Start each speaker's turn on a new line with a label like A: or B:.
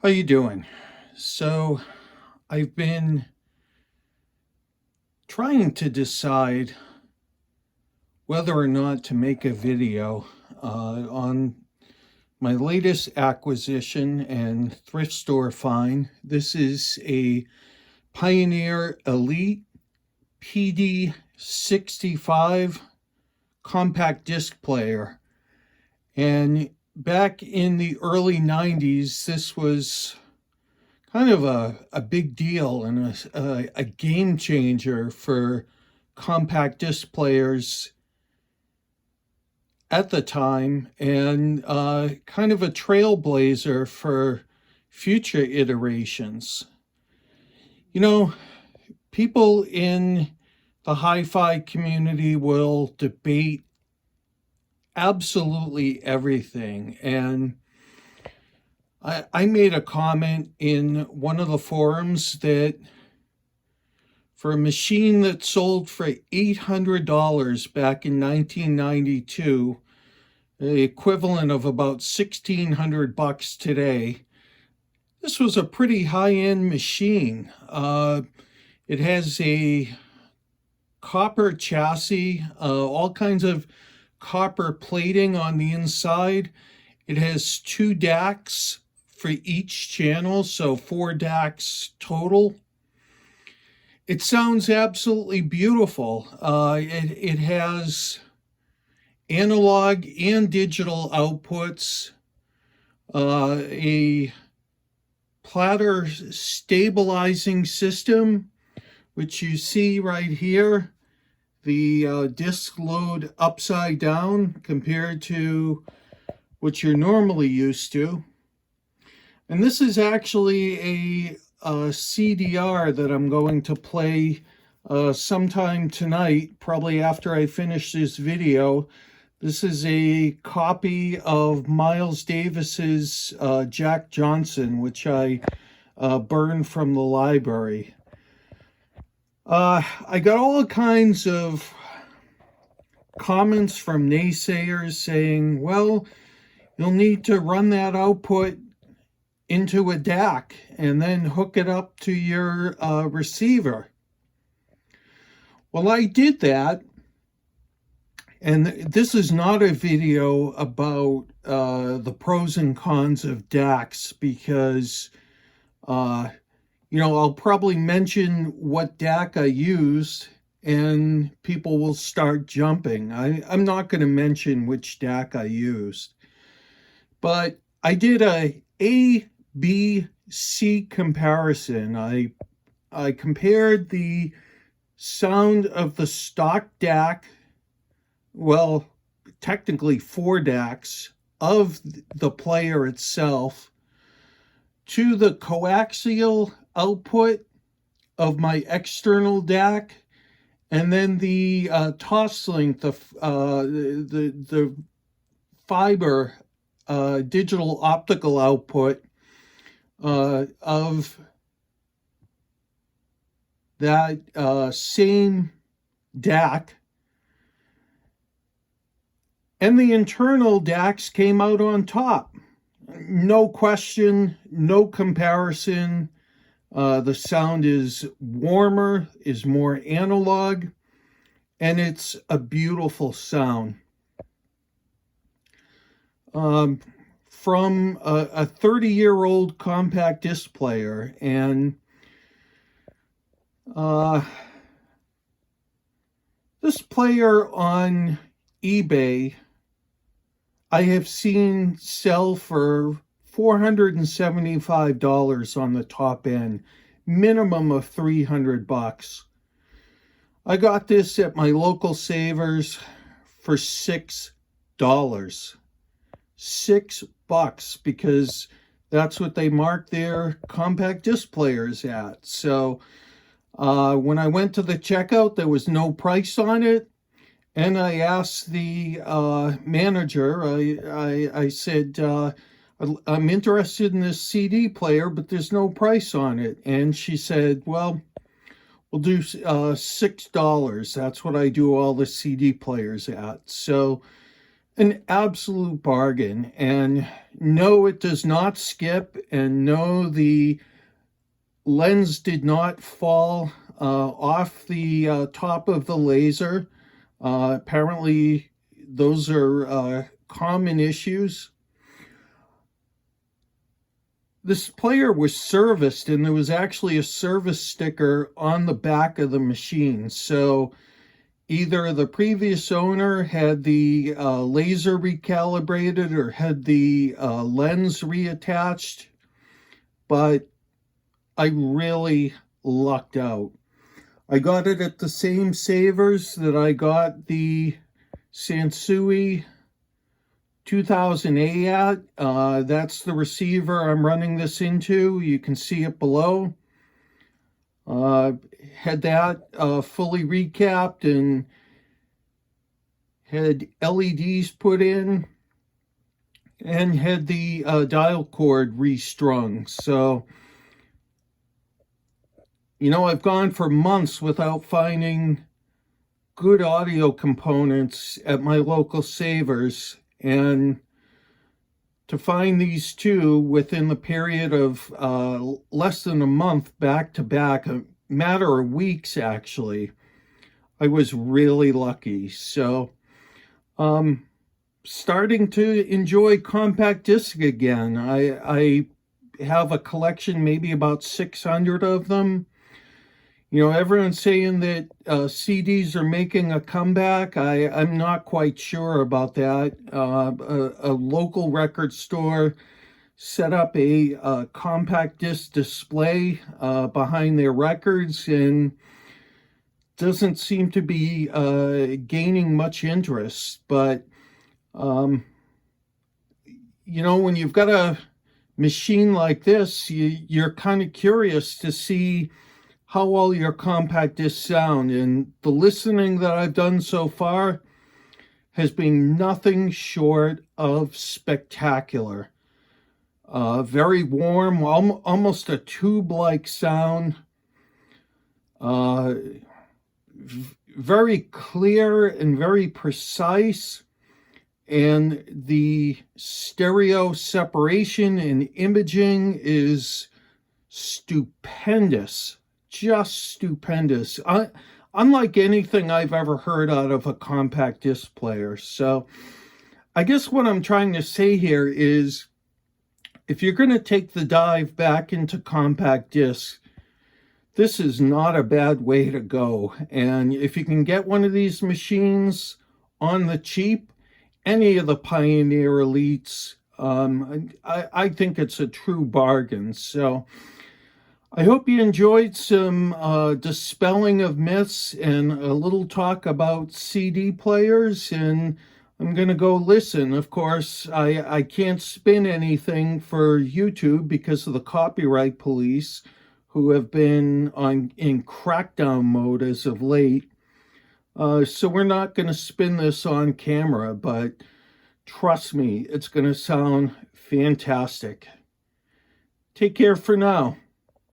A: How you doing? So, I've been trying to decide whether or not to make a video on my latest acquisition and thrift store find. This is a Pioneer Elite PD-65 compact disc player. And back in the early 90s, this was kind of a big deal and a game changer for compact disc players at the time, and kind of a trailblazer for future iterations. You know, people in the hi-fi community will debate absolutely everything, and I made a comment in one of the forums that for a machine that sold for $800 back in 1992, the equivalent of about $1,600 today, this was a pretty high-end machine. It has a copper chassis, all kinds of copper plating on the inside. It has 2 DACs for each channel, so 4 DACs total. It sounds absolutely beautiful. It has analog and digital outputs, a platter stabilizing system, which you see right here. The disc load upside down compared to what you're normally used to. And this is actually a CDR that I'm going to play sometime tonight, probably after I finish this video. This is a copy of Miles Davis's Jack Johnson, which I burned from the library. I got all kinds of comments from naysayers saying, well, you'll need to run that output into a DAC and then hook it up to your receiver. Well, I did that, and this is not a video about the pros and cons of DACs because, I'll probably mention what DAC I used and people will start jumping. I'm not going to mention which DAC I used, but I did a B, C comparison. I compared the sound of the stock DAC, well, technically 4 DACs of the player itself, to the coaxial output of my external DAC, and then the toss link, the fiber digital optical output of that same DAC. And the internal DACs came out on top. No question, no comparison. The sound is warmer, is more analog, and it's a beautiful sound. From a 30-year-old compact disc player, and this player on eBay I have seen sell for $475 on the top end, minimum of $300. I got this at my local Savers for $6. $6 because that's what they mark their compact disc players at. So when I went to the checkout, there was no price on it. And I asked the manager, I said, I'm interested in this CD player, but there's no price on it. And she said, well, we'll do $6. That's what I do all the CD players at. So An absolute bargain. And no, it does not skip, and no, the lens did not fall off the top of the laser. Apparently, those are common issues. This player was serviced, and there was actually a service sticker on the back of the machine. So either the previous owner had the laser recalibrated or had the lens reattached, but I really lucked out. I got it at the same savers that I got the Sansui 2000A at. That's the receiver I'm running this into. You can see it below. Had that fully recapped and had LEDs put in and had the dial cord restrung. So, I've gone for months without finding good audio components at my local savers, and to find these two within the period of less than a month back to back, a matter of weeks actually, I was really lucky. So starting to enjoy compact disc again. I have a collection, maybe about 600 of them. Everyone's saying that CDs are making a comeback. I'm not quite sure about that. A local record store set up a compact disc display behind their records and doesn't seem to be gaining much interest. But, when you've got a machine like this, you're kind of curious to see how well your compact discs sound. And the listening that I've done so far has been nothing short of spectacular. Very warm, almost a tube-like sound. Very clear and very precise. And the stereo separation and imaging is stupendous. Just stupendous. Unlike anything I've ever heard out of a compact disc player. So I guess what I'm trying to say here is, if you're going to take the dive back into compact discs, this is not a bad way to go. And if you can get one of these machines on the cheap, any of the Pioneer Elites, I think it's a true bargain. So I hope you enjoyed some dispelling of myths and a little talk about CD players, and I'm going to go listen. Of course, I can't spin anything for YouTube because of the copyright police, who have been in crackdown mode as of late. So we're not going to spin this on camera, but trust me, it's going to sound fantastic. Take care for now.